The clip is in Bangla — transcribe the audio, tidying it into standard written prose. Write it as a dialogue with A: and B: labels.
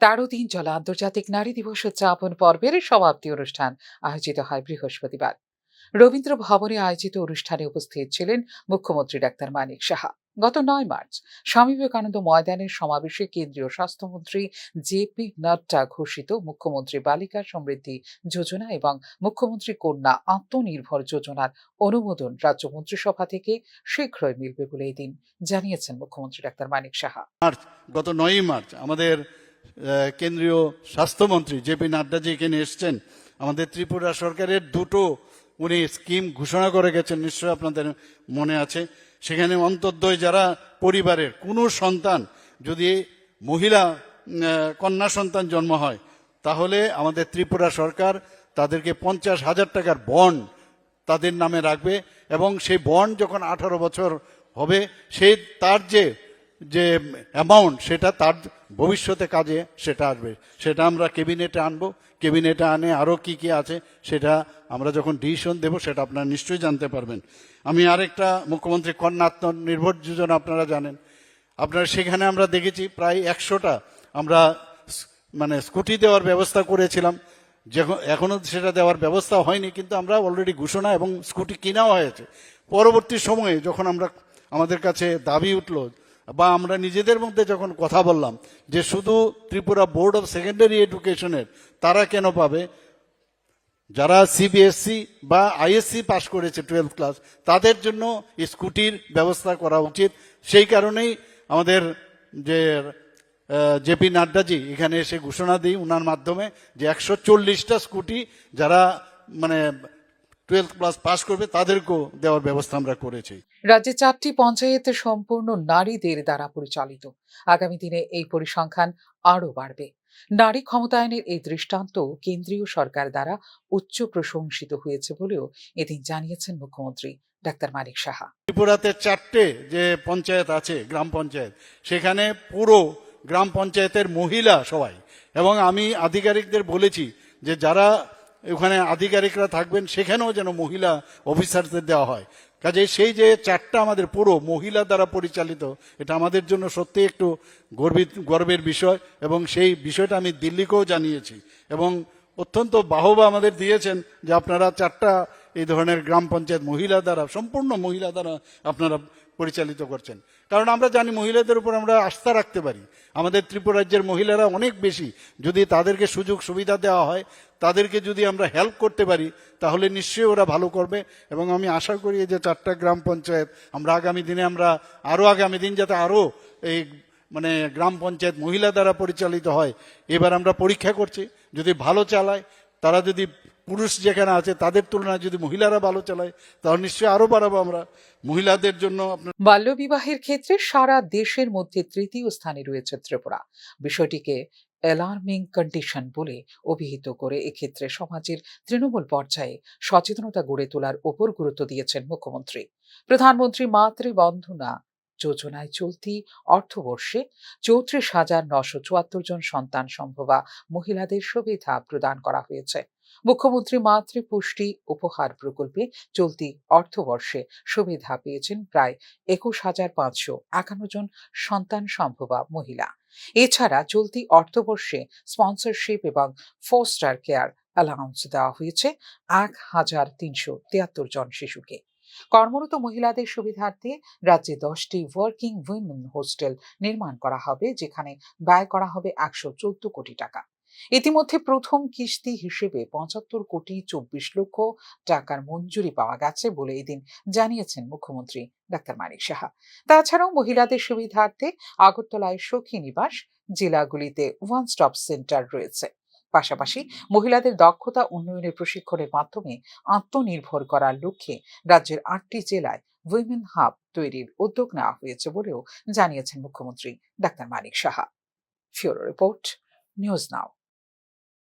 A: 13 দিন চলা আন্তর্জাতিক নারী দিবস উদযাপন পর্বের সমাপ্তি অনুষ্ঠান আয়োজিত হয় বৃহস্পতিবার। রবীন্দ্র ভবনে আয়োজিত অনুষ্ঠানে উপস্থিত ছিলেন মুখ্যমন্ত্রী ডাক্তার মানিক সাহা। গত 9 মার্চ স্বামী বিবেকানন্দ ময়দানের সমাবেশে কেন্দ্রীয় স্বাস্থ্যমন্ত্রী জেপি নাড্ডা ঘোষিত মুখ্যমন্ত্রী বালিকা সমৃদ্ধি যোজনা এবং মুখ্যমন্ত্রী কন্যা আত্মনির্ভর যোজনার অনুমোদন রাজ্য মন্ত্রিসভা থেকে শীঘ্রই মিলবে বলে এই দিন জানিয়েছেন মুখ্যমন্ত্রী ডাক্তার মানিক সাহা।
B: গত 9 মার্চ আমাদের কেন্দ্রীয় স্বাস্থ্যমন্ত্রী জেপি নাড্ডাজি এখানে এসছেন। আমাদের ত্রিপুরা সরকারের দুটো উনি স্কিম ঘোষণা করে গেছেন, নিশ্চয়ই আপনাদের মনে আছে। সেখানে অন্তর্দয় যারা পরিবারের কোনো সন্তান যদি মহিলা কন্যা সন্তান জন্ম হয়, তাহলে আমাদের ত্রিপুরা সরকার তাদেরকে 50,000 টাকার বন্ড তাদের নামে রাখবে, এবং সেই বন্ড যখন 18 বছর হবে, সেই তার যে অ্যামাউন্ট সেটা তার ভবিষ্যতে কাজে সেটা আসবে। সেটা আমরা ক্যাবিনেটে আনবো, ক্যাবিনেটে আনে আরও কি কি আছে সেটা আমরা যখন ডিসিশন দেব সেটা আপনারা নিশ্চয়ই জানতে পারবেন। আমি আরেকটা মুখ্যমন্ত্রী কন্যা আত্মনির্ভর যোজনা আপনারা জানেন, আপনারা সেখানে আমরা দেখেছি প্রায় 100টা আমরা স্কুটি দেওয়ার ব্যবস্থা করেছিলাম। এখনো সেটা দেওয়ার ব্যবস্থা হয়নি, কিন্তু আমরা অলরেডি ঘোষণা এবং স্কুটি কিনাও হয়েছে। পরবর্তী সময়ে যখন আমাদের কাছে দাবি উঠল বা আমরা নিজেদের মধ্যে যখন কথা বললাম যে শুধু ত্রিপুরা বোর্ড অফ সেকেন্ডারি এডুকেশনের তারা কেন পাবে, যারা সিবিএসসি বা আইএসসি পাস করেছে 12th ক্লাস, তাদের জন্য স্কুটির ব্যবস্থা করা উচিত। সেই কারণেই আমাদের যে জেপি নাড্ডাজি এখানে এসে ঘোষণা দিই উনার মাধ্যমে যে 140টা স্কুটি যারা 12th ক্লাস পাস করবে তাদেরকেও দেওয়ার ব্যবস্থা আমরা করেছি।
A: রাজ্যে 4টি পঞ্চায়েত সম্পূর্ণ নারীদের দ্বারা পরিচালিত। আগামী দিনে এই পরিসংখ্যান আরও বাড়বে। নারী ক্ষমতায়নের এই দৃষ্টান্ত কেন্দ্রীয় সরকার দ্বারা উচ্চ প্রশংসিত হয়েছে বলেও এদিন জানিয়েছেন মুখ্যমন্ত্রী ডাক্তার মানিক সাহা।
B: ত্রিপুরাতে 4টে যে পঞ্চায়েত আছে, গ্রাম পঞ্চায়েত, সেখানে পুরো গ্রাম পঞ্চায়েতের মহিলা সবাই, এবং আমি আধিকারিকদের বলেছি যে যারা ওখানে আধিকারিকরা থাকবেন সেখানেও যেন মহিলা অফিসারদের দেওয়া হয়। কাজে সেই যে 4টা আমাদের পুরো মহিলা দ্বারা পরিচালিত, এটা আমাদের জন্য সত্যি একটু গর্বের বিষয়, এবং সেই বিষয়টা আমি দিল্লিকেও জানিয়েছি, এবং অত্যন্ত বাহবা আমাদের দিয়েছেন যে আপনারা 4টা এই ধরনের গ্রাম পঞ্চায়েত মহিলা দ্বারা, সম্পূর্ণ মহিলা দ্বারা আপনারা পরিচালিত করছেন। কারণ আমরা জানি মহিলাদের উপর আমরা আস্থা রাখতে পারি। আমাদের ত্রিপুরা রাজ্যের মহিলারা অনেক বেশি, যদি তাদেরকে সুযোগ সুবিধা দেওয়া হয়, তাদেরকে যদি আমরা হেল্প করতে পারি, তাহলে নিশ্চয়ই ওরা ভালো করবে। এবং আমি আশা করি যে 4টা গ্রাম পঞ্চায়েত আমরা আগামী দিনে আগামী দিন যাতে আরও এই গ্রাম পঞ্চায়েত মহিলা দ্বারা পরিচালিত হয়, এবার আমরা পরীক্ষা করছি। যদি ভালো চালায়, তারা যদি পুরুষ যেখানে আছে তাদের তুলনায় যদি মহিলারা ভালো চালায়, তাহলে নিশ্চয়ই আরো বাড়াবো আমরা মহিলাদের জন্য।
A: বাল্যবিবাহের ক্ষেত্রে সারা দেশের মধ্যে 3য় স্থানে রয়েছে ত্রিপুরা। বিষয়টিকে অ্যালার্মিং কন্ডিশন বলে অভিহিত করে এক্ষেত্রে সমাজের তৃণমূল পর্যায়ে সচেতনতা গড়ে তোলার ওপর গুরুত্ব দিয়েছেন মুখ্যমন্ত্রী। প্রধানমন্ত্রী মাতৃবন্ধনা যোজনায় চলতি অর্থবর্ষে 34,974 জন সন্তান সম্ভবা মহিলাদের সুবিধা প্রদান করা হয়েছে। মুখ্যমন্ত্রী মাতৃপুষ্টি উপহার প্রকল্পে চলতি অর্থবর্ষে সুবিধা পেয়েছেন প্রায় 21,551 জন সন্তান সম্ভবা মহিলা। এছাড়া চলতি অর্থবর্ষে স্পন্সরশিপ এবং ফোস্টার কেয়ার অ্যালাউন্স দেওয়া হয়েছে 1,373 জন শিশুকে। কর্মরত মহিলাদের সুবিধার্থে রাজ্যে 10টি ওয়ার্কিং উইমেন হোস্টেল নির্মাণ করা হবে, যেখানে ব্যয় করা হবে 114 কোটি টাকা। ইতিমধ্যে প্রথম কিস্তি হিসেবে 75 কোটি 24 লক্ষ টাকার মঞ্জুরি পাওয়া গেছে বলে এদিন জানিয়েছেন মুখ্যমন্ত্রী ডাক্তার মানিক সাহা। তাছাড়াও মহিলাদের সুবিধার্থে আগরতলায় সখী নিবাস, জেলাগুলিতে ওয়ান স্টপ সেন্টার রয়েছে। পাশাপাশি মহিলাদের দক্ষতা উন্নয়নের প্রশিক্ষণের মাধ্যমে আত্মনির্ভর করার লক্ষ্যে রাজ্যের 8টি জেলায় উইমেন হাব তৈরির উদ্যোগ নেওয়া হয়েছে বলেও জানিয়েছেন মুখ্যমন্ত্রী doctor Manik Saha. Bureau report, news নাও।